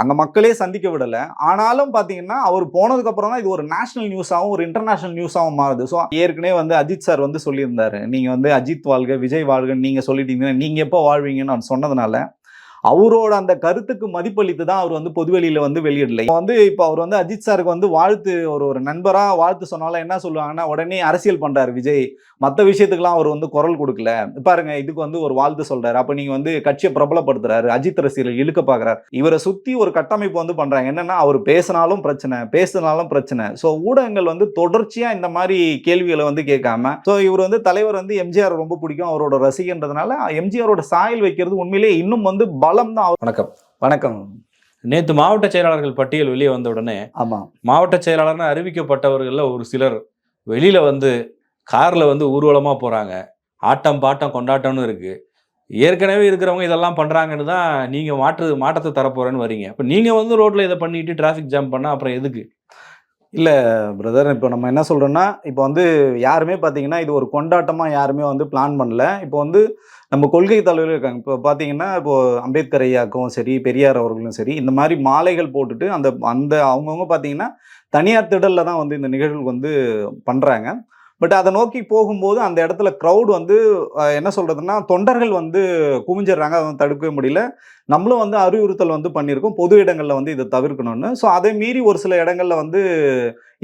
அங்க மக்களே சந்திக்க விடல. ஆனாலும் பார்த்தீங்கன்னா, அவர் போனதுக்கு அப்புறம் தான் இது ஒரு நேஷனல் நியூஸாவும், ஒரு இன்டர்நேஷனல் நியூஸாவும் மாறுது. ஸோ ஏற்கனவே வந்து அஜித் சார் வந்து சொல்லியிருந்தாரு. நீங்க வந்து அஜித் வாழ்க, விஜய் வாழ்கன்னு நீங்க சொல்லிட்டீங்கன்னா, நீங்க எப்போ வாழ்வீங்கன்னு அவர் சொன்னதுனால, அவரோட அந்த கருத்துக்கு மதிப்பளித்து தான் அவர் வந்து பொதுவெளியில வந்து வெளியிடல. இப்ப அவர் வந்து அஜித் சாருக்கு வந்து வாழ்த்து ஒரு நண்பரா வாழ்த்து சொன்னாலும் என்ன சொல்லுவாங்கன்னா, உடனே அரசியல் பண்றாரு விஜய். மத்த விஷயத்துக்குலாம் அவர் வந்து குரல் கொடுக்கல. பாருங்க இதுக்கு வந்து ஒரு வாழ்த்து சொல்றாரு. அப்ப நீங்க வந்து கட்சியை பிரபலப்படுத்துறாரு. அஜித் ரசிகர்கள் இழுக்க பாக்குறாரு. இவரை சுத்தி ஒரு கட்டமைப்பு வந்து பண்றாங்க. என்னன்னா அவர் பேசினாலும் பிரச்சனை, பேசினாலும் பிரச்சனை. சோ ஊடகங்கள் வந்து தொடர்ச்சியா இந்த மாதிரி கேள்விகளை வந்து கேட்காம, சோ இவர் வந்து தலைவர் வந்து எம்ஜிஆர் ரொம்ப பிடிக்கும், அவரோட ரசிகன்றதுனால எம்ஜிஆரோட சாயல் வைக்கிறது உண்மையிலேயே இன்னும் வந்து பலம் தான். வணக்கம். வணக்கம். நேத்து மாவட்ட செயலாளர்கள் பட்டியல் வெளியே வந்த உடனே, ஆமா, மாவட்ட செயலாளர்னு அறிவிக்கப்பட்டவர்கள்ல ஒரு சிலர் வெளியில வந்து கார்ல வந்து ஊர்வலமா போறாங்க. ஆட்டம் பாட்டம் கொண்டாட்டம்னு இருக்கு. ஏற்கனவே இருக்கிறவங்க இதெல்லாம் பண்றாங்கன்னு தான் நீங்க மாற்றத்தை தரப்போறேன்னு வரீங்க. அப்ப நீங்க வந்து ரோட்ல இதை பண்ணிட்டு டிராஃபிக் ஜாம் பண்ணா அப்புறம் எதுக்கு? இல்ல பிரதர், இப்போ நம்ம என்ன சொல்றோம்னா, இப்போ வந்து யாருமே பார்த்தீங்கன்னா, இது ஒரு கொண்டாட்டமா யாருமே வந்து பிளான் பண்ணல. இப்போ வந்து நம்ம கொள்கை தலைவர்கள் இருக்காங்க. இப்போ பார்த்தீங்கன்னா, இப்போ அம்பேத்கர் ஐயாக்கும் சரி, பெரியார் அவர்களும் சரி, இந்த மாரி மாலைகள் போட்டுட்டு அந்த அந்த அவங்கவங்க பார்த்தீங்கன்னா, தனியார் திடல்ல தான் வந்து இந்த நிகழ்வு வந்து பண்றாங்க. பட் அதை நோக்கி போகும்போது அந்த இடத்துல க்ரௌட் வந்து என்ன சொல்றதுன்னா, தொண்டர்கள் வந்து குவிஞ்சிடுறாங்க. அதை வந்து தடுக்கவே முடியல. நம்மளும் வந்து அறிவுறுத்தல் வந்து பண்ணியிருக்கோம். பொது இடங்கள்ல வந்து இதை தவிர்க்கணும்னு. ஸோ அதை மீறி ஒரு சில இடங்கள்ல வந்து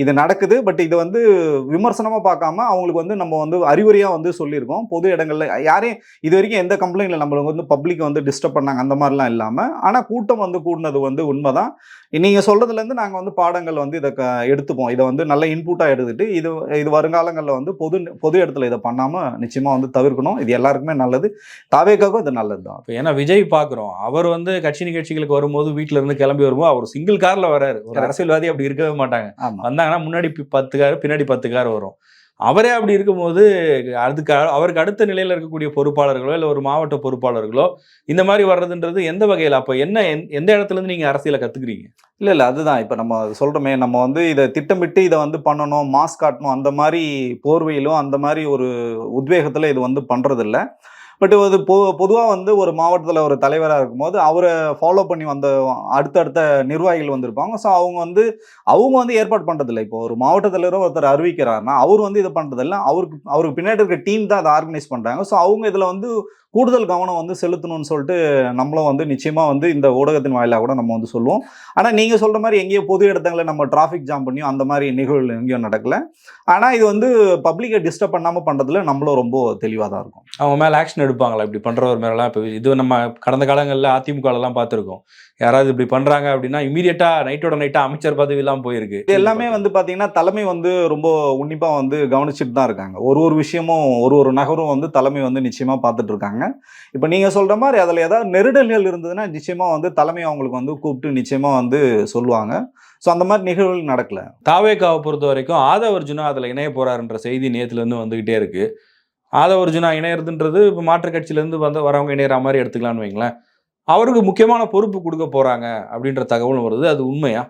இது நடக்குது. பட் இது வந்து விமர்சனமா பார்க்காம அவங்களுக்கு வந்து நம்ம வந்து அறிவுரையா வந்து சொல்லியிருக்கோம். பொது இடங்கள்ல யாரையும் இது வரைக்கும் எந்த கம்ப்ளைண்ட்ல நம்மளுக்கு வந்து பப்ளிக் வந்து டிஸ்டர்ப் பண்ணாங்க அந்த மாதிரிலாம் இல்லாம, ஆனா கூட்டம் வந்து கூடுனது வந்து உண்மைதான். நீங்க சொல்றதுல இருந்து நாங்க வந்து பாடங்கள் வந்து இதை எடுத்துப்போம். இதை வந்து நல்ல இன்புட்டா எடுத்துட்டு இது வருங்காலங்கள்ல வந்து பொது இடத்துல இதை பண்ணாம நிச்சயமா வந்து தவிர்க்கணும். இது எல்லாருக்குமே நல்லது. தாவேக்காவுக்கும் இது நல்லதுதான். ஏன்னா விஜய் பாக்குறோம். அவர் வந்து கட்சி நிகழ்ச்சிகளுக்கு வரும்போது வீட்டுல இருந்து கிளம்பி வரும்போது அவர் சிங்கிள் கார்ல வராரு. ஒரு அரசியல்வாதி அப்படி இருக்கவே மாட்டாங்க. வந்தாங்கன்னா முன்னாடி 10 கார், பின்னாடி 10 கார் வரும். அவரே அப்படி இருக்கும்போது அவருக்கு அடுத்த நிலையில இருக்கக்கூடிய பொறுப்பாளர்களோ இல்ல ஒரு மாவட்ட பொறுப்பாளர்களோ இந்த மாதிரி வர்றதுன்றது எந்த வகையில்? அப்ப என்ன எந்த இடத்துல இருந்து நீங்க அரசியலை கத்துக்கிறீங்க? இல்ல அதுதான். இப்ப நம்ம சொல்றோமே, நம்ம வந்து இதை திட்டமிட்டு இதை வந்து பண்ணணும், மாஸ் காட்டணும், அந்த மாதிரி போர்வையிலும் அந்த மாதிரி ஒரு உத்வேகத்துல இது வந்து பண்றது இல்லை. பட் அது பொதுவாக வந்து ஒரு மாவட்டத்தில் ஒரு தலைவராக இருக்கும்போது அவரை ஃபாலோ பண்ணி வந்த அடுத்தடுத்த நிர்வாகிகள் வந்திருப்பாங்க. ஸோ அவங்க வந்து ஏற்பாடு பண்ணுறதில்ல. இப்போ ஒரு மாவட்ட தலைவரோ ஒருத்தர் அறிவிக்கிறாருன்னா அவர் வந்து இது பண்ணுறதில்ல. அவருக்கு பின்னாடி இருக்க டீம் தான் அதை ஆர்கனைஸ் பண்ணுறாங்க. ஸோ அவங்க இதில் வந்து கூடுதல் கவனம் வந்து செலுத்தணும்னு சொல்லிட்டு நம்மளும் வந்து நிச்சயமா வந்து இந்த ஊடகத்தின் வாயிலாக கூட நம்ம வந்து சொல்லுவோம். ஆனால் நீங்க சொல்ற மாதிரி எங்கேயோ பொது இடத்துல நம்ம டிராஃபிக் ஜாம் பண்ணியும் அந்த மாதிரி நிகழ்வுகள் எங்கேயும் நடக்கல. ஆனால் இது வந்து பப்ளிக்கை டிஸ்டர்ப் பண்ணாமல் பண்றதுல நம்மளும் ரொம்ப தெளிவாக தான் இருக்கும். அவங்க மேலே ஆக்ஷன் எடுப்பாங்களா இப்படி பண்றவர் மேலாம்? இப்போ இது நம்ம கடந்த காலங்களில் அதிமுகலாம் பார்த்துருக்கோம். யாராவது இப்படி பண்றாங்க அப்படின்னா இமீடியட்டா நைட்டோட நைட்டா அமைச்சர் பதவியெல்லாம் போயிருக்கு. இது எல்லாமே வந்து பாத்தீங்கன்னா தலைமை வந்து ரொம்ப உன்னிப்பா வந்து கவனிச்சுட்டு தான் இருக்காங்க. ஒரு விஷயமும் ஒரு நகரும் வந்து தலைமை வந்து நிச்சயமா பார்த்துட்டு இருக்காங்க. இப்ப நீங்க சொல்ற மாதிரி அதுல ஏதாவது நெருடல்கள் இருந்ததுன்னா நிச்சயமா வந்து தலைமை அவங்களுக்கு வந்து கூப்பிட்டு நிச்சயமா வந்து சொல்லுவாங்க. ஸோ அந்த மாதிரி நிகழ்வுகள் நடக்கல. தாவேக்காவை பொறுத்த வரைக்கும் ஆதவ அர்ஜுனா அதில் இணைய போறாருன்ற செய்தி நேற்றுலேருந்து வந்துகிட்டே இருக்கு. ஆதவ அர்ஜுனா இணையறதுன்றது இப்போ மாற்றுக் கட்சியிலேருந்து வரவங்க இணையற மாதிரி எடுத்துக்கலான்னு வைங்களேன். அவருக்கு முக்கியமான பொறுப்பு கொடுக்க போறாங்க அப்படின்ற தகவலும் வருது. அது உண்மையா?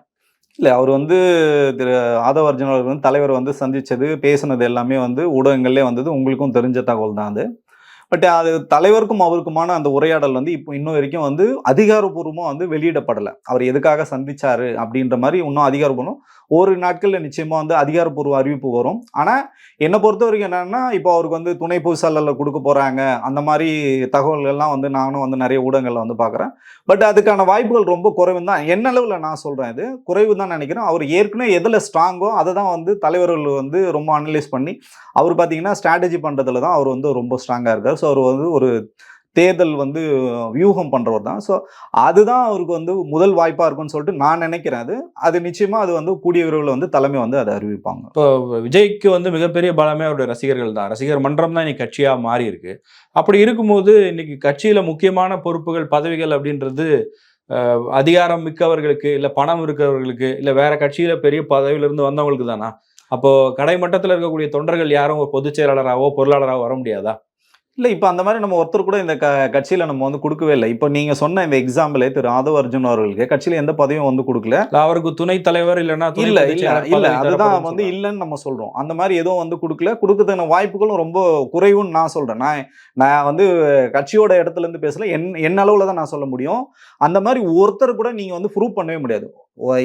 இல்லை, அவர் வந்து திரு ஆதவ அர்ஜுனா அவர்கள் வந்து தலைவர் வந்து சந்திச்சது, பேசுனது எல்லாமே வந்து ஊடகங்கள்லேயே வந்தது. உங்களுக்கும் தெரிஞ்ச தகவல் தான் அது. பட் அது தலைவருக்கும் அவருக்குமான அந்த உரையாடல் வந்து இப்போ இன்னும் வரைக்கும் வந்து அதிகாரப்பூர்வமாக வந்து வெளியிடப்படலை. அவர் எதுக்காக சந்திச்சாரு அப்படின்ற மாதிரி இன்னும் அதிகாரப்பூர்வம் ஒரு நாட்களில் நிச்சயமா வந்து அதிகாரப்பூர்வ அறிவிப்பு வரும். ஆனால் என்னை பொறுத்த வரைக்கும் என்னன்னா, இப்போ அவருக்கு வந்து துணை பொதுச்செயலாளர் கொடுக்க போறாங்க அந்த மாதிரி தகவல்கள்லாம் வந்து நானும் வந்து நிறைய ஊடகங்களில் வந்து பார்க்குறேன். பட் அதுக்கான வாய்ப்புகள் ரொம்ப குறைவு தான். என்ன அளவில் நான் சொல்கிறேன், இது குறைவு தான் நினைக்கிறேன். அவர் ஏற்கனவே எதில் ஸ்ட்ராங்கோ அதை தான் வந்து தலைவர்கள் வந்து ரொம்ப அனலைஸ் பண்ணி அவர் பார்த்தீங்கன்னா ஸ்ட்ராட்டஜி பண்ணுறதுல தான் அவர் வந்து ரொம்ப ஸ்ட்ராங்காக இருக்கார். ஸோ அவர் வந்து ஒரு தேர்தல் வந்து வியூகம் பண்றவர் தான். ஸோ அதுதான் அவருக்கு வந்து முதல் வாய்ப்பா இருக்கும்னு சொல்லிட்டு நான் நினைக்கிறேன். அது நிச்சயமா அது வந்து கூடிய விரைவில் வந்து தலைமை வந்து அதை அறிவிப்பாங்க. இப்போ விஜய்க்கு வந்து மிகப்பெரிய பலமே அவருடைய ரசிகர்கள் தான். ரசிகர் மன்றம் தான் இன்னைக்கு கட்சியா மாறி இருக்கு. அப்படி இருக்கும்போது இன்னைக்கு கட்சியில முக்கியமான பொறுப்புகள், பதவிகள் அப்படின்றது அதிகாரம் மிக்கவர்களுக்கு, இல்ல பணம் இருக்கிறவர்களுக்கு, இல்ல வேற கட்சியில பெரிய பதவியில இருந்து வந்தவங்களுக்கு தானா? அப்போ கடை மட்டத்தில் இருக்கக்கூடிய தொண்டர்கள் யாரும் ஒரு பொதுச் செயலாளராகவோ பொருளாளராகவோ வர முடியாதா? இல்ல இப்ப அந்த மாதிரி நம்ம ஒருத்தர் கூட இந்த கட்சியில நம்ம வந்து குடுக்கவே இல்ல. இப்ப நீங்க சொன்ன இந்த எக்ஸாம்பிளே திரு ஆதவ் அர்ஜுன் அவர்களுக்கு கட்சியில எந்த பதவியும் வந்து குடுக்கல. அவருக்கு துணை தலைவர் இல்லன்னா துணை இல்ல, பொதுச் இல்ல, செயலாளர் இல்ல. பதவி அதுதான் தரப்படும்னு வந்து சொல்றாங்க. இல்லன்னு நம்ம சொல்றோம். அந்த மாரி எதுவும் வந்து குடுக்கல. குடுக்கறதுக்கான வாய்ப்புகளும் ரொம்ப குறைவுன்னு நான் சொல்றேன். நான் நான் வந்து கட்சியோட இடத்துல இருந்து பேசல. என் அளவுல தான் நான் சொல்ல முடியும். அந்த மாரி ஒருத்தர் கூட நீங்க வந்து ப்ரூவ் பண்ணவே முடியாது.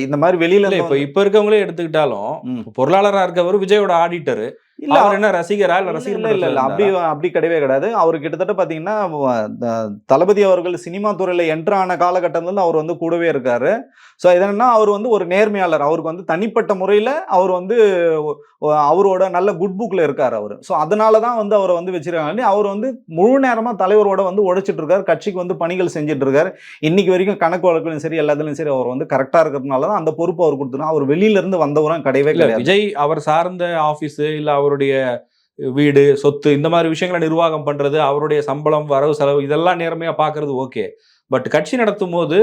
இந்த மாரி வெளியில இல்ல இருந்து இப்ப இப்ப இருக்கவங்களே எடுத்துக்கிட்டாலும் ம். பொருளாளரா இருக்கவர் விஜயோட ஆடிட்டர். இல்ல. அவர் என்ன ரசிகரா இல்ல இல்ல, ரசிகர் இல்ல, இல்ல, மன்றத்துல இல்ல. அப்படி இருந்தாரா? அப்படி கிடையவே கிடையாது. அவரு கிட்டத்தட்ட பார்த்தீங்கன்னா, த தளபதி அவர்கள் சினிமா துறையில என்டர் ஆன காலகட்டத்திலருந்து அவர் வந்து கூடவே இருக்காரு. ஸோ இது என்னன்னா, அவரு வந்து ஒரு நேர்மையாளர். அவருக்கு வந்து தனிப்பட்ட முறையில அவர் வந்து அவரோட நல்ல குட் புக்ல இருக்காரு அவரு. ஸோ அதனால தான் வந்து அவர வந்து வச்சிருக்காங்க. அவர் வந்து முழு நேரமா தலைவரோட வந்து உழைச்சிட்டு இருக்காரு. கட்சிக்கு வந்து பணிகள் செஞ்சுட்டு இருக்காரு. இன்னைக்கு வரைக்கும் கணக்கு வழக்குலயும் சரி, எல்லாத்துலயும் சரி அவர் வந்து கரெக்ட்டா இருக்கிறதுனால தான் அந்த பொறுப்பு அவர் குடுத்துருக்காங்க. அவர் வெளியில இருந்து வந்தவரும் கிடையவே இல்ல கிடையாது. விஜய் அவர் சார்ந்த ஆபீஸ் இல்ல அவருடைய வீடு, சொத்து இந்த மாதிரி விஷயங்களை நிர்வாகம் பண்றது, அவருடைய சம்பளம், வரவு செலவு இதெல்லாம் நேர்மையா பார்க்கறது ஓகே. பட் கட்சி நடத்தும்போது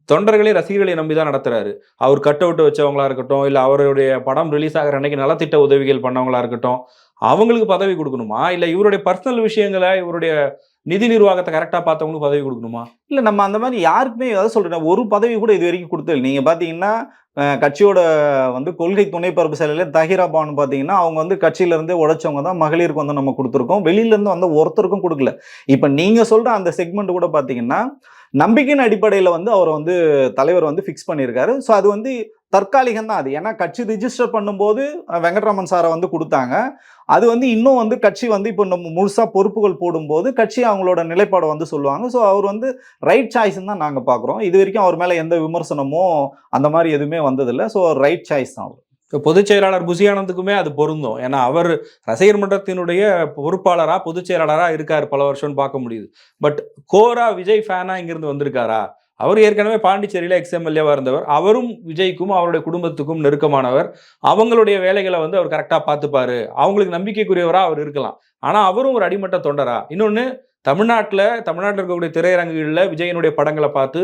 தொண்டர்களே ரசிகர்களை நம்பி தான் நடத்துறாரு. அவர் கட் அவுட் வச்சவங்களா இருக்கட்டும், இல்ல அவருடைய படம் ரிலீஸ் ஆகிற அன்னைக்கு நலத்திட்ட உதவிகள் பண்ணவங்களா இருக்கட்டும், அவங்களுக்கு பதவி கொடுக்கணுமா? இல்ல இவருடைய பர்சனல் விஷயங்களை, இவருடைய நிதி நிர்வாகத்தை கரெக்டா பார்த்தவங்களுக்கு பதவி கொடுக்கணுமா? இல்ல நம்ம அந்த மாரி யாருக்குமே அதான் சொல்றேன். ஒரு பதவி கூட இதுவரைக்கும் குடுத்தது இல்ல. நீங்க பார்த்தீங்கன்னா, கட்சியோட வந்து கொள்கை துணை பரப்பு செயலாளர் தஹீரா பானு பார்த்தீங்கன்னா, அவங்க வந்து கட்சியில இருந்தே உழைச்சவங்க தான். மகளிருக்கு வந்து நம்ம குடுத்துருக்கோம். வெளியில இருந்து வந்த ஒருத்தருக்கும் குடுக்கல. இப்ப நீங்க சொல்ற அந்த செக்மெண்ட் கூட பார்த்தீங்கன்னா, நம்பிக்கையின் அடிப்படையில வந்து அவர வந்து தலைவர் வந்து ஃபிக்ஸ் பண்ணியிருக்காரு. ஸோ அது வந்து தற்காலிகம் தான் அது. ஏன்னா கட்சி ரிஜிஸ்டர் பண்ணும்போது வெங்கட்ராமன் சார வந்து குடுத்தாங்க. அது வந்து இன்னும் வந்து கட்சி வந்து இப்போ நம்ம முழுசா பொறுப்புகள் போடும்போது, கட்சி அவங்களோட நிலைப்பாட வந்து சொல்லுவாங்க. ஸோ அவர் வந்து ரைட் சாய்ஸ்ன்னு தான் நாங்க பார்க்குறோம். இதுவரைக்கும் அவர் மேல எந்த விமர்சனமோ, அந்த மாரி எதுவுமே வந்ததில்ல. ஸோ ரைட் சாய்ஸ் தான் அவரு. இப்ப பொதுச் செயலாளர் புசி ஆனந்துக்குமே அது பொருந்தும். ஏன்னா அவர் ரசிகர் மன்றத்தினுடைய பொறுப்பாளரா, பொதுச் செயலாளரா இருக்காரு பல வருஷம்னு பார்க்க முடியுது. பட் கோரா விஜய் ஃபேனா இங்கிருந்து வந்திருக்காரா? அவர் ஏற்கனவே பாண்டிச்சேரியில எக்ஸ்எம்எல்ஏவா இருந்தவர். அவரும் விஜய்க்கும் அவருடைய குடும்பத்துக்கும் நெருக்கமானவர். அவங்களுடைய வேலைகளை வந்து அவர் கரெக்டா பார்த்துப்பாரு. அவங்களுக்கு நம்பிக்கைக்குரியவரா அவர் இருக்கலாம். ஆனா அவரும் ஒரு அடிமட்ட தொண்டரா? இன்னொன்னு தமிழ்நாட்டுல இருக்கக்கூடிய திரையரங்குகள்ல விஜயனுடைய படங்களை பார்த்து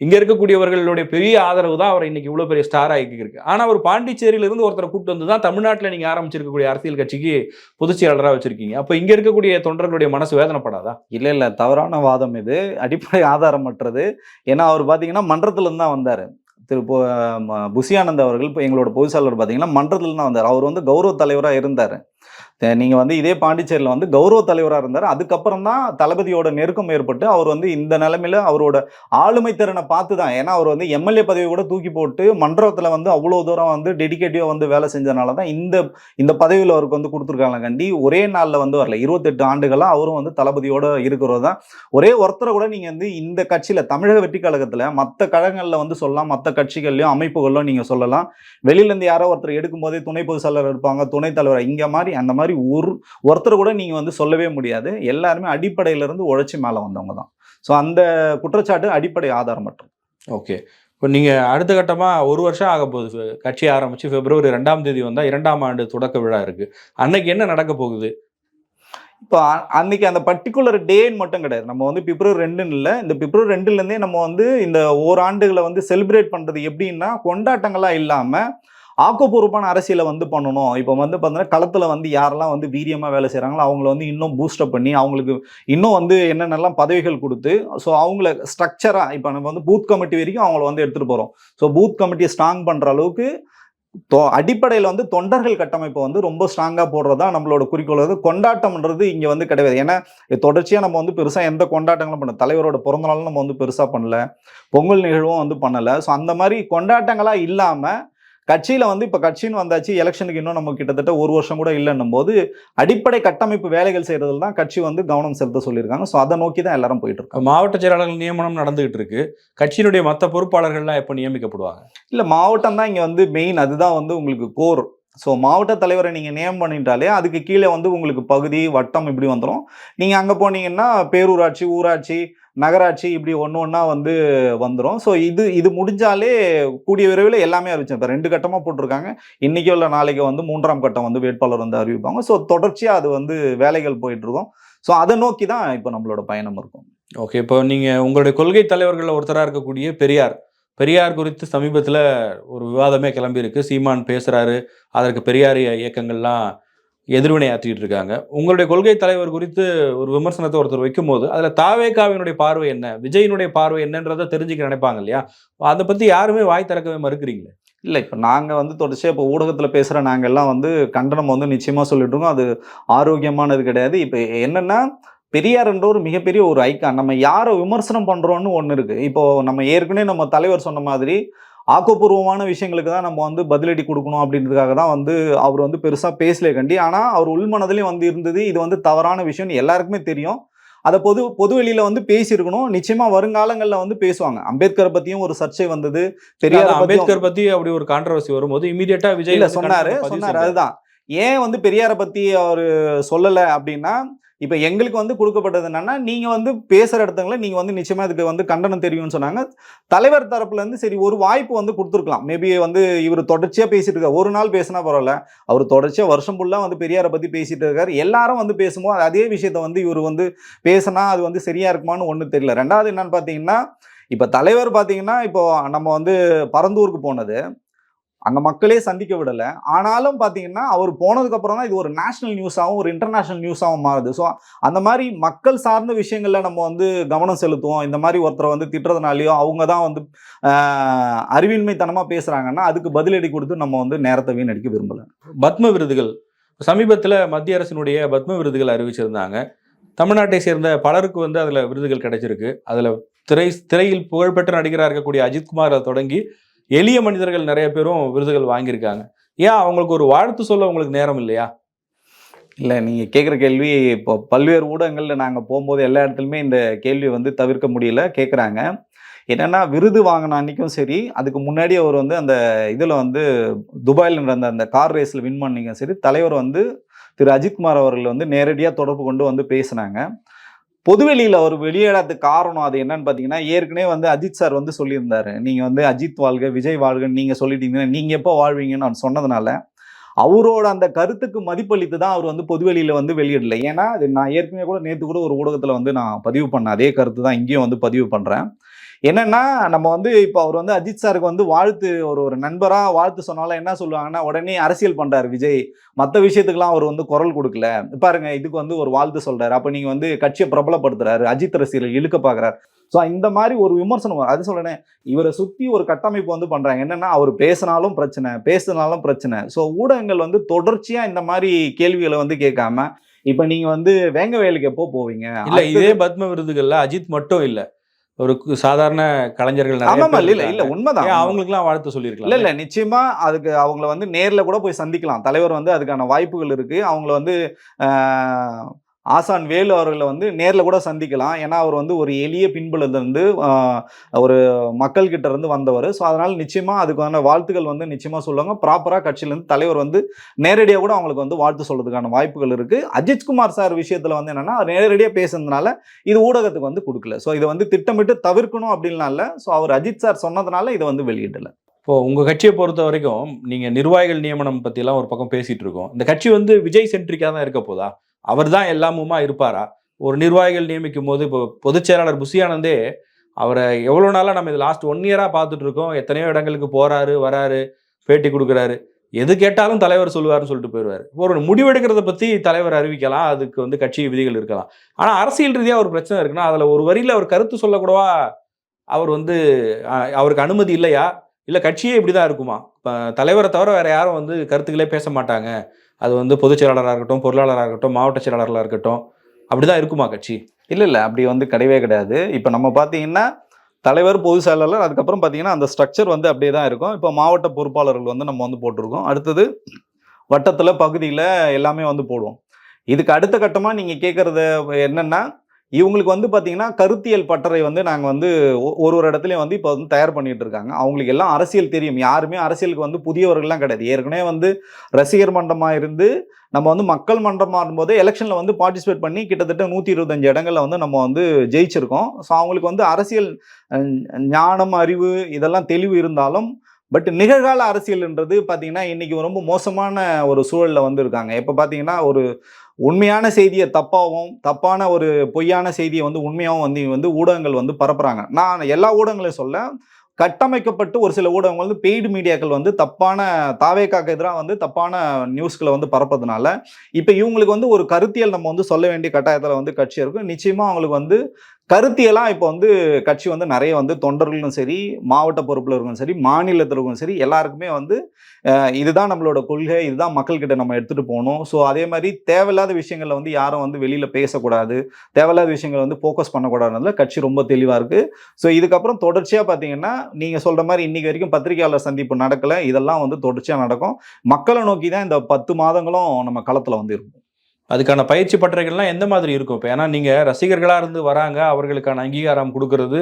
இங்க இருக்கக்கூடியவர்களுடைய பெரிய ஆதரவு தான் அவரை இன்னைக்கு இவ்வளவு பெரிய ஸ்டார் ஆகி இருக்கு. ஆனா ஒரு பாண்டிச்சேரியில இருந்து ஒருத்தரை கூட்டு வந்து தான் தமிழ்நாட்டுல நீங்க ஆரம்பிச்சிருக்கக்கூடிய அரசியல் கட்சிக்கு பொதுச் செயலாளரா வச்சிருக்கீங்க. அப்ப இங்க இருக்கக்கூடிய தொண்டர்களுடைய மனசு வேதனைப்படாதா? இல்ல, இல்ல. தவறான வாதம் இது. அடிப்படை ஆதாரமற்றது. ஏன்னா அவர் பார்த்தீங்கன்னா, மன்றத்துல இருந்து தான் வந்தாரு. திரு பொ ம புசி ஆனந்த் அவர்கள் இப்ப எங்களோட பொதுச் செயலாளர் பார்த்தீங்கன்னா, மன்றத்துல இருந்து தான் வந்தாரு. அவர் வந்து கௌரவ தலைவரா இருந்தாரு. நீங்க வந்து இதே பாண்டிச்சேரியில வந்து கௌரவ தலைவரா இருந்தாரு. அதுக்கப்புறம் தான் தளபதியோட நெருக்கம் ஏற்பட்டு, அவர் வந்து இந்த நிலைமையில அவரோட ஆளுமை திறனை பார்த்து தான். ஏன்னா, அவர் வந்து எம்எல்ஏ பதவிய கூட தூக்கி போட்டு மன்றத்துல வந்து அவ்வளோ தூரம் வந்து டெடிகேட்டிவா வந்து வேலை செஞ்சனால தான் இந்த இந்த பதவியில அவருக்கு வந்து குடுத்துருக்காங்க கண்டி. ஒரே நாள்ல வந்து வரல. 28 ஆண்டுகளா அவரும் வந்து தளபதியோட இருக்கிறவர் தான். ஒரே ஒருத்தர கூட நீங்க வந்து இந்த கட்சியில தமிழக வெற்றி கழகத்துல மத்த கழகங்கள்ல வந்து சொல்லலாம். மத்த கட்சிகள்லயும், அமைப்புகள்லயும் நீங்க சொல்லலாம். வெளியில இருந்து யாரோ ஒருத்தர் எடுக்கும்போதே துணை பொதுச் செயலாளர் இருப்பாங்க, துணைத் தலைவர் இங்க மாரி அந்த மாரி ஒருத்தர் கூட நீங்க வந்து சொல்லவே முடியாது. எல்லாருமே அடிப்படையில இருந்து உழைச்சு மேல வந்தவங்க தான். ஸோ அந்த குற்றச்சாட்டு அடிப்படை ஆதாரமற்றது. ஓகே. இப்போ நீங்க அடுத்த கட்டமா 1 வருஷம் ஆக போகுது. கட்சி ஆரம்பிச்சு பிப்ரவரி 2ஆம் தேதி வந்தா 2ஆம் ஆண்டு தொடக்க விழா இருக்கு. அன்னைக்கு என்ன நடக்க போகுது? இப்போ அன்னைக்கு அந்த பர்ட்டிகுலர் டேன்னு மட்டும் கிடையாது. நம்ம வந்து பிப்ரவரி 2ன்னு இல்ல. இந்த பிப்ரவரி 2லேருந்தே நம்ம வந்து இந்த ஓராண்டுகள வந்து செலிப்ரேட் பண்றது எப்படின்னா, கொண்டாட்டங்களா இல்லாம ஆக்கப்பூர்வமான அரசியல வந்து பண்ணணும். இப்போ வந்து பார்த்தீங்கன்னா, களத்துல வந்து யாரெல்லாம் வந்து வீரியமா வேலை செய்றாங்களோ, அவங்கள வந்து இன்னும் பூஸ்டப் பண்ணி, அவங்களுக்கு இன்னும் வந்து என்னென்னலாம் பதவிகள் குடுத்து, ஸோ அவங்கள ஸ்ட்ரக்சரா இப்ப நம்ம வந்து பூத் கமிட்டி வரைக்கும் அவங்கள வந்து எடுத்துட்டு போறோம். ஸோ பூத் கமிட்டிய ஸ்ட்ராங் பண்ற அளவுக்கு அடிப்படையில வந்து தொண்டர்கள் கட்டமைப்பை வந்து ரொம்ப ஸ்ட்ராங்கா போடுறது தான் நம்மளோட குறிக்கோள். அது கொண்டாட்டம்ன்றது இங்க வந்து கிடையாது. ஏன்னா தொடர்ச்சியா நம்ம வந்து பெருசா எந்த கொண்டாட்டங்களும் பண்ணல. தலைவரோட பிறந்த நாளும் நம்ம வந்து பெருசா பண்ணல. பொங்கல் நிகழ்வும் வந்து பண்ணல. ஸோ அந்த மாதிரி கொண்டாட்டங்களா இல்லாம கட்சியில வந்து இப்ப கட்சின்னு வந்தாச்சு. எலெக்ஷனுக்கு இன்னும் நம்ம கிட்டத்தட்ட 1 வருஷம் கூட இல்லன்னும் போது, அடிப்படை கட்டமைப்பு வேலைகள் செய்யறதுல தான் கட்சி வந்து கவனம் செலுத்த சொல்லியிருக்காங்க. ஸோ அதை நோக்கி தான் எல்லாரும் போயிட்டு இருக்கோம். மாவட்ட செயலாளர்கள் நியமனம் நடந்துகிட்டு இருக்கு. கட்சியினுடைய மத்த பொறுப்பாளர்கள்லாம் எப்ப நியமிக்கப்படுவாங்க? இல்ல மாவட்டம் தான் இங்க வந்து மெயின். அதுதான் வந்து உங்களுக்கு கோர். ஸோ மாவட்ட தலைவரை நீங்க நியமனம் பண்ணிட்டாலே அதுக்கு கீழே வந்து உங்களுக்கு பகுதி, வட்டம் இப்படி வந்துரும். நீங்க அங்க போனீங்கன்னா பேரூராட்சி, ஊராட்சி, நகராட்சி இப்படி ஒண்ணா வந்து வந்துரும். ஸோ இது முடிஞ்சாலே கூடிய விரைவில் எல்லாமே அறிவிச்சோம். இப்போ 2 கட்டமா போட்டிருக்காங்க. இன்னைக்கோ இல்லை நாளைக்கு வந்து 3ஆம் கட்டம் வந்து வேட்பாளர் வந்து அறிவிப்பாங்க. ஸோ தொடர்ச்சியா அது வந்து வேலைகள் போயிட்டு இருக்கும். ஸோ அதை நோக்கி தான் இப்போ நம்மளோட பயணம் இருக்கும். ஓகே. இப்போ நீங்க உங்களுடைய கொள்கை தலைவர்கள்ல ஒருத்தரா இருக்கக்கூடிய பெரியார் குறித்து சமீபத்துல ஒரு விவாதமே கிளம்பி இருக்கு. சீமான் பேசுறாரு. அதற்கு பெரியார் இயக்கங்கள்லாம் எதிர்வினை ஆற்றிட்டு இருக்காங்க. உங்களுடைய கொள்கை தலைவர் குறித்து ஒரு விமர்சனத்தை ஒருத்தர் வைக்கும்போது அதுல தாவேகாவினுடைய பார்வை என்ன, விஜயினுடைய பார்வை என்னன்றதை தெரிஞ்சுக்க நினைப்பாங்க இல்லையா? அதை பத்தி யாருமே வாய் திறக்கவே மறுக்கிறீங்களே. இல்ல இப்ப நாங்க வந்து தொடர்ச்சியா இப்ப ஊடகத்துல பேசுற நாங்க எல்லாம் வந்து கண்டனம் வந்து நிச்சயமா சொல்லிட்டு இருக்கோம். அது ஆரோக்கியமானது கிடையாது. இப்ப என்னன்னா, பெரியார் என்ற ஒரு மிகப்பெரிய ஒரு ஐகான். நம்ம யாரை விமர்சனம் பண்றோம்னு ஒண்ணு இருக்கு. இப்போ நம்ம ஏற்கனவே நம்ம தலைவர் சொன்ன மாதிரி ஆக்கப்பூர்வமான விஷயங்களுக்கு தான் நம்ம வந்து பதிலடி கொடுக்கணும் அப்படின்றதுக்காக தான் வந்து அவர் வந்து பெருசா பேசலே கண்டி. ஆனா அவர் உள்மனதிலையும் வந்து இருந்தது இது வந்து தவறான விஷயம்னு எல்லாருக்குமே தெரியும். அதை பொதுவெளியில வந்து பேசியிருக்கணும். நிச்சயமா வருங்காலங்கள்ல வந்து பேசுவாங்க. அம்பேத்கரை பத்தியும் ஒரு சர்ச்சை வந்தது. பெரியார் அம்பேத்கர் பத்தி அப்படி ஒரு கான்ட்ரவர்சி வரும்போது இமீடியட்டா விஜய் இல்ல சொன்னாரு. அதுதான் ஏன் வந்து பெரியாரை பத்தி அவரு சொல்லல அப்படின்னா, இப்ப எங்களுக்கு வந்து கொடுக்கப்பட்டது என்னன்னா, நீங்க வந்து பேசுற இடத்துல நீங்க வந்து நிச்சயமா இதுக்கு வந்து கண்டனம் தெரியும்னு சொன்னாங்க. தலைவர் தரப்புல இருந்து சரி ஒரு வாய்ப்பு வந்து கொடுத்துருக்கலாம். மேபி வந்து இவர் தொடர்ச்சியா பேசிட்டு இருக்காரு. ஒரு நாள் பேசினா பரவாயில்ல. அவர் தொடர்ச்சியா வருஷம் ஃபுல்லா வந்து பெரியாரை பத்தி பேசிட்டு இருக்காரு. எல்லாரும் வந்து பேசும்போது அதே விஷயத்த வந்து இவர் வந்து பேசினா அது வந்து சரியா இருக்குமான்னு ஒண்ணு தெரியல. ரெண்டாவது என்னன்னு பாத்தீங்கன்னா, இப்ப தலைவர் பாத்தீங்கன்னா இப்போ நம்ம வந்து பரந்தூருக்கு போனது அங்க மக்களே சந்திக்க விடல. ஆனாலும் பாத்தீங்கன்னா அவர் போனதுக்கு அப்புறம் தான் இது ஒரு நேஷனல் நியூஸாவும் ஒரு இன்டர்நேஷனல் நியூஸாவும் மாறுது. ஸோ அந்த மாதிரி மக்கள் சார்ந்த விஷயங்கள்ல நம்ம வந்து கவனம் செலுத்துவோம். இந்த மாதிரி ஒருத்தரை வந்து திட்டுறதுனாலயோ அவங்க தான் வந்து அறிவின்மைத்தனமா பேசுறாங்கன்னா அதுக்கு பதிலடி கொடுத்து நம்ம வந்து நேரத்தை வீணடிக்க விரும்பல. பத்ம விருதுகள் சமீபத்தில் மத்திய அரசினுடைய பத்ம விருதுகள் அறிவிச்சிருந்தாங்க. தமிழ்நாட்டை சேர்ந்த பலருக்கு வந்து அதுல விருதுகள் கிடைச்சிருக்கு. அதுல திரையில் புகழ்பெற்ற நடிகராக இருக்கக்கூடிய அஜித்குமாரை தொடங்கி எளிய மனிதர்கள் நிறைய பேரும் விருதுகள் வாங்கியிருக்காங்க. ஏன் அவங்களுக்கு ஒரு வாழ்த்து சொல்ல உங்களுக்கு நேரம் இல்லையா? இல்ல நீங்க கேட்குற கேள்வி இப்போ பல்வேறு ஊடகங்கள்ல நாங்க போகும்போது எல்லா இடத்துலையுமே இந்த கேள்வி வந்து தவிர்க்க முடியல கேட்குறாங்க. என்னன்னா விருது வாங்கின அன்னைக்கும் சரி, அதுக்கு முன்னாடி அவர் வந்து அந்த இதுல வந்து துபாயில் நடந்த அந்த கார் ரேஸ்ல வின் பண்ணிங்க சரி, தலைவர் வந்து திரு அஜித்குமார் அவர்கள் வந்து நேரடியா தொடர்பு கொண்டு வந்து பேசினாங்க. பொதுவெளியில் அவர் வெளியிடாததுக்கு காரணம் அது என்னன்னு பார்த்தீங்கன்னா, ஏற்கனவே வந்து அஜித் சார் வந்து சொல்லியிருந்தாரு. நீங்க வந்து அஜித் வாழ்க, விஜய் வாழ்கன்னு நீங்க சொல்லிட்டீங்கன்னா, நீங்க எப்போ வாழ்வீங்கன்னு அவர் சொன்னதுனால, அவரோட அந்த கருத்துக்கு மதிப்பளித்து தான் அவர் வந்து பொதுவெளியில வந்து வெளியிடல. ஏன்னா, அது நான் ஏற்கனவே கூட நேத்து கூட ஒரு ஊடகத்துல வந்து நான் பதிவு பண்ணேன். அதே கருத்து தான் இங்கேயும் வந்து பதிவு பண்றேன். என்னன்னா, நம்ம வந்து இப்போ அவர் வந்து அஜித் சாருக்கு வந்து வாழ்த்து ஒரு நண்பரா வாழ்த்து சொன்னாலும் என்ன சொல்லுவாங்கன்னா, உடனே அரசியல் பண்றாரு விஜய். மத்த விஷயத்துக்குலாம் அவர் வந்து குரல் கொடுக்கல. பாருங்க இதுக்கு வந்து ஒரு வாழ்த்து சொல்றாரு. அப்ப நீங்க வந்து கட்சியை பிரபலப்படுத்துறாரு. அஜித் ரசிகர்கள் இழுக்க பாக்குறாரு. ஸோ இந்த மாதிரி ஒரு விமர்சனம் அது சொல்றேன். இவரை சுத்தி ஒரு கட்டமைப்பு வந்து பண்றாங்க. என்னன்னா அவர் பேசினாலும் பிரச்சனை, பேசினாலும் பிரச்சனை. ஸோ ஊடகங்கள் வந்து தொடர்ச்சியா இந்த மாதிரி கேள்விகளை வந்து கேட்காம, இப்ப நீங்க வந்து வேங்க வயலுக்கு எப்போ போவீங்க? இல்ல இதே பத்ம விருதுகள்ல அஜித் மட்டும் இல்ல, ஒரு சாதாரண கலைஞர்கள் இல்ல உண்மைதான். அவங்களுக்குலாம் வாழ்த்து சொல்லியிருக்கலாம். இல்ல நிச்சயமா அதுக்கு அவங்கள வந்து நேர்ல கூட போய் சந்திக்கலாம். தலைவர் வந்து அதுக்கான வாய்ப்புகள் இருக்கு. அவங்கள வந்து ஆசான் வேலு அவர்களை வந்து நேர்ல கூட சந்திக்கலாம். ஏன்னா அவர் வந்து ஒரு எளிய பின்புலத்திலிருந்து ஒரு மக்கள் கிட்ட இருந்து வந்தவர். ஸோ அதனால நிச்சயமா அதுக்கான வாழ்த்துக்கள் வந்து நிச்சயமா சொல்லுவாங்க. ப்ராப்பரா கட்சியிலேருந்து தலைவர் வந்து நேரடியாக கூட அவங்களுக்கு வந்து வாழ்த்து சொல்றதுக்கான வாய்ப்புகள் இருக்கு. அஜித்குமார் சார் விஷயத்துல வந்து என்னன்னா நேரடியாக பேசுனதுனால இது ஊடகத்துக்கு வந்து கொடுக்கல. ஸோ இதை வந்து திட்டமிட்டு தவிர்க்கணும் அப்படின்லாம் இல்லை. ஸோ அவர் அஜித் சார் சொன்னதுனால இதை வந்து வெளியிடல. இப்போ உங்க கட்சியை பொறுத்த வரைக்கும் நீங்க நிர்வாகிகள் நியமனம் பத்தி எல்லாம் ஒரு பக்கம் பேசிட்டு இருக்கோம். இந்த கட்சி வந்து விஜய் சென்ட்ரிக்கா தான் இருக்க போதா? அவர் தான் எல்லாமுமா இருப்பாரா? ஒரு நிர்வாகிகள் நியமிக்கும் போது இப்போ பொதுச் செயலாளர் புஷி ஆனந்தே அவரை எவ்வளோ நாளாக நம்ம இது லாஸ்ட் 1 இயராக பார்த்துட்டு இருக்கோம். எத்தனையோ இடங்களுக்கு போறாரு வராரு, பேட்டி கொடுக்குறாரு. எது கேட்டாலும் தலைவர் சொல்லுவாருன்னு சொல்லிட்டு போயிடுவார். ஒரு முடிவெடுக்கிறத பற்றி தலைவர் அறிவிக்கலாம், அதுக்கு வந்து கட்சி விதிகள் இருக்கலாம். ஆனால் அரசியல் ரீதியாக ஒரு பிரச்சனை இருக்குன்னா அதில் ஒரு வரியில் அவர் கருத்து சொல்லக்கூடவா அவர் வந்து அவருக்கு அனுமதி இல்லையா? இல்லை கட்சியே இப்படி தான் இருக்குமா? இப்போ தலைவரை தவிர வேற யாரும் வந்து கருத்துக்களே பேச மாட்டாங்க. அது வந்து பொதுச் செயலாளராக இருக்கட்டும், பொருளாளராக இருக்கட்டும், மாவட்ட செயலாளராக இருக்கட்டும், அப்படிதான் இருக்குமா கட்சி? இல்லை அப்படி வந்து கிடையவே கிடையாது. இப்போ நம்ம பார்த்தீங்கன்னா தலைவர், பொதுச் செயலாளர், அதுக்கப்புறம் பார்த்தீங்கன்னா அந்த ஸ்ட்ரக்சர் வந்து அப்படியே தான் இருக்கும். இப்போ மாவட்ட பொறுப்பாளர்கள் வந்து நம்ம வந்து போட்டிருக்கோம். அடுத்தது வட்டத்தில் பகுதியில் எல்லாமே வந்து போடுவோம். இதுக்கு அடுத்த கட்டமாக நீங்கள் கேட்குறது என்னன்னா, இவங்களுக்கு வந்து பார்த்தீங்கன்னா கருத்தியல் பட்டறை வந்து நாங்கள் வந்து ஒரு இடத்துலையும் வந்து இப்போ வந்து தயார் பண்ணிட்டு இருக்காங்க. அவங்களுக்கு எல்லாம் அரசியல் தெரியும். யாருமே அரசியலுக்கு வந்து புதியவர்கள்லாம் கிடையாது. ஏற்கனவே வந்து ரசிகர் மன்றமாக இருந்து நம்ம வந்து மக்கள் மன்றமாக இருக்கும்போது எலெக்ஷனில் வந்து பார்ட்டிசிபேட் பண்ணி கிட்டத்தட்ட 125 இடங்களில் வந்து நம்ம வந்து ஜெயிச்சிருக்கோம். ஸோ அவங்களுக்கு வந்து அரசியல் ஞானம், அறிவு இதெல்லாம் தெளிவு இருந்தாலும் பட் நிகழ்கால அரசியல்ன்றது பார்த்தீங்கன்னா இன்னைக்கு ரொம்ப மோசமான ஒரு சூழலில் வந்து இருக்காங்க. இப்போ பார்த்தீங்கன்னா ஒரு உண்மையான செய்தியை தப்பாகவும், தப்பான ஒரு பொய்யான செய்தியை வந்து உண்மையாகவும் வந்து ஊடகங்கள் வந்து பரப்புறாங்க. நான் எல்லா ஊடகங்களையும் சொல்ல, கட்டமைக்கப்பட்டு ஒரு சில ஊடகங்கள் வந்து பெய்டு மீடியாக்கள் வந்து தப்பான தாவேக்காக்கு எதிராக வந்து தப்பான நியூஸ்களை வந்து பரப்பதுனால இப்போ இவங்களுக்கு வந்து ஒரு கருத்தியல் நம்ம வந்து சொல்ல வேண்டிய கட்டாயத்தில் வந்து கட்சி இருக்கும். நிச்சயமா அவங்களுக்கு வந்து கருத்தியெல்லாம் இப்போ வந்து கட்சி வந்து நிறைய வந்து தொண்டர்களும் சரி, மாவட்ட பொறுப்பில் இருக்கவும் சரி, மாநிலத்தில் இருக்கவும் சரி, எல்லாருக்குமே வந்து இதுதான் நம்மளோட கொள்கை, இதுதான் மக்கள்கிட்ட நம்ம எடுத்துகிட்டு போகணும். ஸோ அதே மாதிரி தேவையில்லாத விஷயங்களில் வந்து யாரும் வந்து வெளியில் பேசக்கூடாது, தேவையில்லாத விஷயங்களை வந்து ஃபோக்கஸ் பண்ணக்கூடாதுன்றதுல கட்சி ரொம்ப தெளிவாக இருக்குது. ஸோ இதுக்கப்புறம் தொடர்ச்சியாக பார்த்தீங்கன்னா நீங்கள் சொல்கிற மாதிரி இன்றைக்கி வரைக்கும் பத்திரிகையாளர் சந்திப்பு நடக்கலை, இதெல்லாம் வந்து தொடர்ச்சியாக நடக்கும். மக்களை நோக்கி தான் இந்த 10 மாதங்களும் நம்ம களத்தில் வந்து இருக்கும். அதுக்கான பயிற்சி பட்டறைகள்லாம் எந்த மாதிரி இருக்கும்? இப்போ ஏன்னா நீங்கள் ரசிகர்களாக இருந்து வராங்க, அவர்களுக்கான அங்கீகாரம் கொடுக்கறது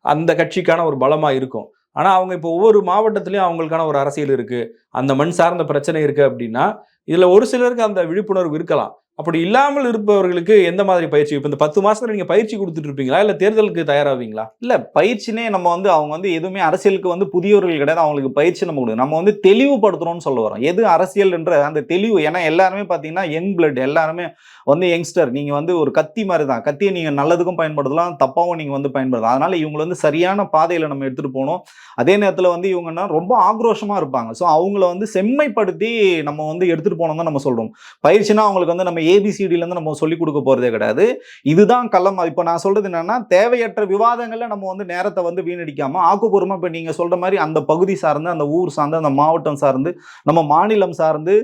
அந்த கட்சிக்கான ஒரு பலமாக இருக்கும். ஆனால் அவங்க இப்போ ஒவ்வொரு மாவட்டத்திலையும் அவங்களுக்கான ஒரு அரசியல் இருக்குது, அந்த மண் சார்ந்த பிரச்சனை இருக்குது அப்படின்னா, இதில் ஒரு சிலருக்கு அந்த விழிப்புணர்வு இருக்கலாம். அப்படி இல்லாமல் இருப்பவர்களுக்கு எந்த மாதிரி பயிற்சி? இப்போ இந்த 10 மாசத்துல நீங்க பயிற்சி கொடுத்துட்டு இருப்பீங்களா, இல்ல தேர்தலுக்கு தயாராவீங்களா? இல்ல பயிற்சினே நம்ம வந்து அவங்க வந்து எதுவுமே அரசியலுக்கு வந்து புதியவர்கள் கிடையாது, அவங்களுக்கு பயிற்சி நம்ம கொடுக்கணும். நம்ம வந்து தெளிவுபடுத்துறோம்னு சொல்ல வரோம். எது அரசியல் என்ற அந்த தெளிவு. ஏன்னா எல்லாருமே பார்த்தீங்கன்னா யங் பிளட், எல்லாருமே வந்து யங்ஸ்டர். நீங்க வந்து ஒரு கத்தி மாதிரி தான். கத்தியை நீங்க நல்லதுக்கும் பயன்படுத்தலாம், தப்பாவும் நீங்க வந்து பயன்படுத்தலாம். அதனால இவங்களை வந்து சரியான பாதையில நம்ம எடுத்துட்டு போகணும். அதே நேரத்தில் வந்து இவங்கன்னா ரொம்ப ஆக்ரோஷமா இருப்பாங்க. ஸோ அவங்கள வந்து செம்மைப்படுத்தி நம்ம வந்து எடுத்துட்டு போனோம் தான் நம்ம சொல்றோம். பயிற்சினா அவங்களுக்கு வந்து நம்ம ஏபிசிடிலேருந்து நம்ம சொல்லிக் கொடுக்க போகிறதே கிடையாது. இதுதான் களம். இப்போ நான் சொல்கிறது என்னென்னா, தேவையற்ற விவாதங்களில் நம்ம வந்து நேரத்தை வந்து வீணடிக்காமல் ஆக்கப்பூர்வமாக இப்போ நீங்கள் சொல்கிற மாதிரி அந்த பகுதி சார்ந்து, அந்த ஊர் சார்ந்து, அந்த மாவட்டம் சார்ந்து, நம்ம மாநிலம் சார்ந்து,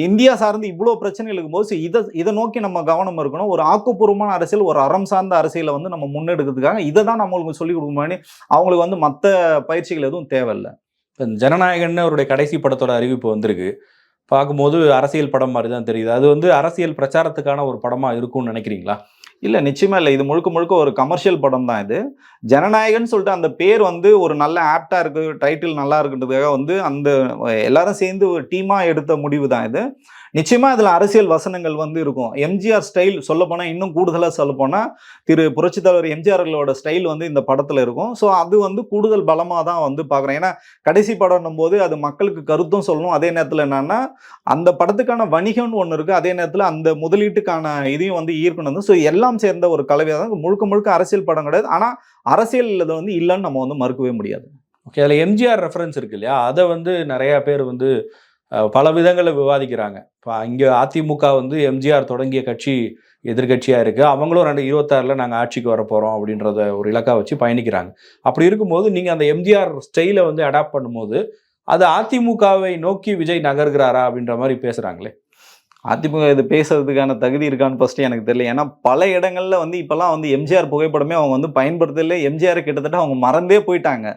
இந்தியா சார்ந்து இவ்வளோ பிரச்சனைகள் இருக்கும்போது இதை நோக்கி நம்ம கவனம் இருக்கணும். ஒரு ஆக்கப்பூர்வமான அரசியல், ஒரு அறம் சார்ந்த அரசியலை வந்து நம்ம முன்னெடுக்கிறதுக்காக இதை தான் நம்மளுக்கு சொல்லிக் கொடுக்கணும். அவங்களுக்கு வந்து மற்ற பயிற்சிகள் எதுவும் தேவையில்லை. ஜனநாயகன்னு அவருடைய கடைசி படத்தோட அறிவிப்பு வந்திருக்கு. பார்க்கும்போது அரசியல் படம் மாதிரி தான் தெரியுது. அது வந்து அரசியல் பிரச்சாரத்துக்கான ஒரு படமா இருக்கும்னு நினைக்கிறீங்களா? இல்லை, நிச்சயமா இல்லை. இது முழுக்க முழுக்க ஒரு கமர்ஷியல் படம் தான் இது. ஜனநாயகன்னு சொல்லிட்டு அந்த பேர் வந்து ஒரு நல்ல ஆப்டா இருக்கு, டைட்டில் நல்லா இருக்குன்றதுக்காக வந்து அந்த எல்லாரும் சேர்ந்து ஒரு டீமா எடுத்த முடிவு தான் இது. நிச்சயமா இதுல அரசியல் வசனங்கள் வந்து இருக்கும். எம்ஜிஆர் ஸ்டைல் சொல்ல போனா, இன்னும் கூடுதலா சொல்ல போனா திரு புரட்சி தலைவர் எம்ஜிஆர்களோட ஸ்டைல் வந்து இந்த படத்துல இருக்கும். ஸோ அது வந்து கூடுதல் பலமா தான் வந்து பாக்குறேன். ஏன்னா கடைசி படம் போது அது மக்களுக்கு கருத்தும் சொல்லணும். அதே நேரத்தில் என்னன்னா அந்த படத்துக்கான வணிகம்னு ஒன்று இருக்கு, அதே நேரத்தில் அந்த முதலீட்டுக்கான இதையும் வந்து ஈர்க்கணும். ஸோ எல்லாம் சேர்ந்த ஒரு கலவையாக தான். முழுக்க முழுக்க அரசியல் படம் கிடையாது. ஆனா அரசியல் இதை வந்து இல்லைன்னு நம்ம வந்து மறுக்கவே முடியாது. ஓகே, அதில் எம்ஜிஆர் ரெஃபரன்ஸ் இருக்கு இல்லையா, அதை வந்து நிறைய பேர் வந்து பல விதங்களில் விவாதிக்கிறாங்க. இப்போ இங்கே அதிமுக வந்து எம்ஜிஆர் தொடங்கிய கட்சி எதிர்கட்சியாக இருக்குது, அவங்களும் 2026 நாங்கள் ஆட்சிக்கு வர போகிறோம் அப்படின்றத ஒரு இலக்காக வச்சு பயணிக்கிறாங்க. அப்படி இருக்கும்போது நீங்கள் அந்த எம்ஜிஆர் ஸ்டைலை வந்து அடாப்ட் பண்ணும்போது அது அதிமுகவை நோக்கி விஜய் நகர்கிறாரா அப்படின்ற மாதிரி பேசுகிறாங்களே. அதிமுக இது பேசுறதுக்கான தகுதி இருக்கான்னு ஃபர்ஸ்ட் எனக்கு தெரியல. ஏன்னா பல இடங்கள்ல வந்து இப்பெல்லாம் வந்து எம்ஜிஆர் புகைப்படமே அவங்க வந்து பயன்படுத்தல. எம்ஜிஆர் கிட்டத்தட்ட அவங்க மறந்தே போயிட்டாங்க.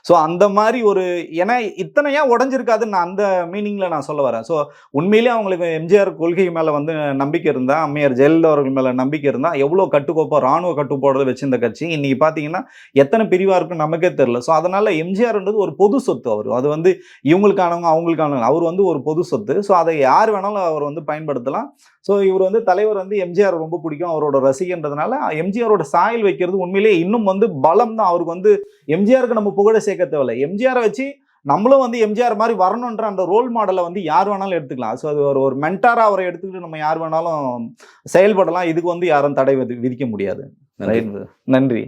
ஸோ அந்த மாதிரி ஒரு, ஏன்னா இத்தனையா உடஞ்சிருக்காதுன்னு நான் அந்த மீனிங்கில் நான் சொல்ல வரேன். ஸோ உண்மையிலேயே அவங்களுக்கு எம்ஜிஆர் கொள்கை மேலே வந்து நம்பிக்கை இருந்தால், அம்மையார் ஜெயலலிதா அவர்கள் மேலே நம்பிக்கை இருந்தால், எவ்வளோ கட்டுக்கோப்பாக இராணுவ கட்டுப்பாடு வச்சிருந்த கட்சி இன்றைக்கி பார்த்தீங்கன்னா எத்தனை பிரிவாக இருக்குன்னு நமக்கே தெரில. ஸோ அதனால் எம்ஜிஆர்ன்றது ஒரு பொது சொத்து. அவர் அது வந்து இவங்களுக்கானவங்க அவங்களுக்கானவங்க, அவர் வந்து ஒரு பொது சொத்து. ஸோ அதை யார் வேணாலும் அவர் வந்து பயன்படுத்தலாம். ஸோ இவர் வந்து தலைவர் வந்து எம்ஜிஆர் ரொம்ப பிடிக்கும், அவரோட ரசிகன்றதுனால எம்ஜிஆரோட சாயல் வைக்கிறது உண்மையிலேயே இன்னும் வந்து பலம் தான். அவருக்கு வந்து எம்ஜிஆருக்கு நம்ம புகழ சேர்க்க தேவையில்லை. எம்ஜிஆரை வச்சு நம்மளும் வந்து எம்ஜிஆர் மாதிரி வரணுன்ற அந்த ரோல் மாடலை வந்து யார் வேணாலும் எடுத்துக்கலாம். ஸோ அது ஒரு மென்டாரா அவரை எடுத்துக்கிட்டு நம்ம யார் வேணாலும் செயல்படலாம். இதுக்கு வந்து யாரும் தடை விதிக்க முடியாது. நன்றி.